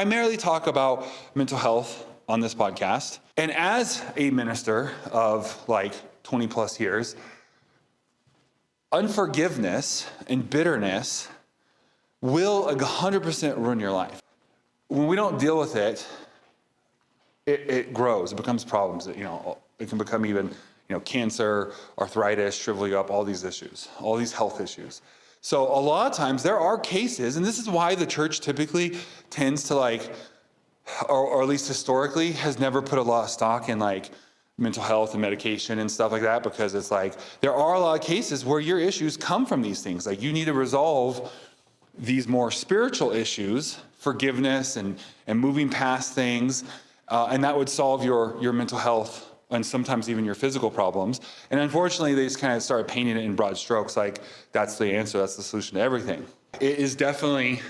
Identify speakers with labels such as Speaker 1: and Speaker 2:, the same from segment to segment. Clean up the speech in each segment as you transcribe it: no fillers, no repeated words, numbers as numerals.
Speaker 1: primarily talk about mental health on this podcast. And as a minister of like 20 plus years, unforgiveness and bitterness will 100% ruin your life. When we don't deal with it, it grows, it becomes problems. It can become even, cancer, arthritis, shrivel you up, all these issues, all these health issues. So a lot of times there are cases, and this is why the church typically tends to or at least historically has never put a lot of stock in mental health and medication and stuff like that, because it's there are a lot of cases where your issues come from these things. You need to resolve these more spiritual issues, forgiveness and moving past things, and that would solve your mental health and sometimes even your physical problems. And unfortunately, they just kind of started painting it in broad strokes, that's the answer, that's the solution to everything. It is definitely,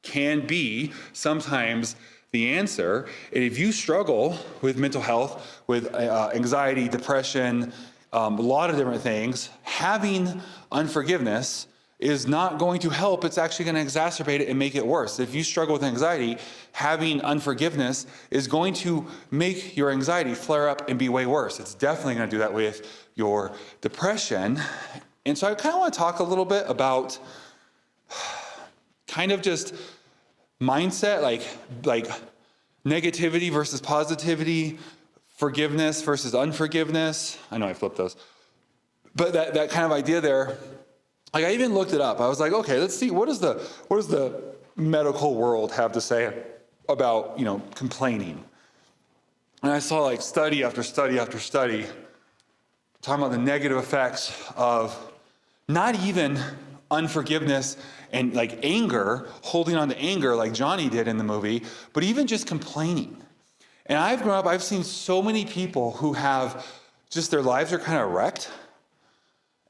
Speaker 1: can be sometimes the answer. And if you struggle with mental health, with anxiety, depression, a lot of different things, having unforgiveness is not going to help. It's actually going to exacerbate it and make it worse. If you struggle with anxiety, having unforgiveness is going to make your anxiety flare up and be way worse. It's definitely going to do that with your depression. And so I kind of want to talk a little bit about kind of just mindset, like negativity versus positivity, forgiveness versus unforgiveness. I know I flipped those. But that kind of idea there, I even looked it up. I was like, okay, let's see, what does the medical world have to say about, complaining? And I saw study after study after study talking about the negative effects of not even unforgiveness and anger, holding on to anger like Johnny did in the movie, but even just complaining. And I've grown up, I've seen so many people who have just their lives are kind of wrecked,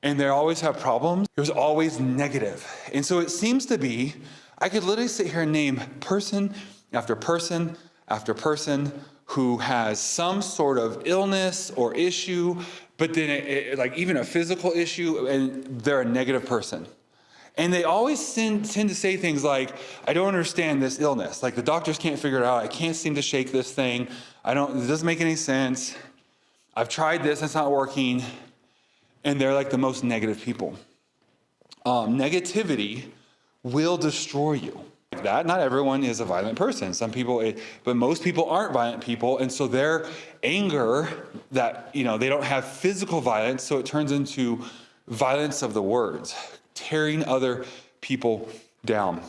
Speaker 1: and they always have problems. It was always negative. And so it seems to be, I could literally sit here and name person after person after person who has some sort of illness or issue, but then even a physical issue, and they're a negative person. And they always tend to say things like, I don't understand this illness. The doctors can't figure it out. I can't seem to shake this thing. It doesn't make any sense. I've tried this, it's not working. And they're the most negative people. Negativity will destroy you. Not everyone is a violent person. Some people, but most people aren't violent people. And so their anger that, they don't have physical violence, so it turns into violence of the words, tearing other people down.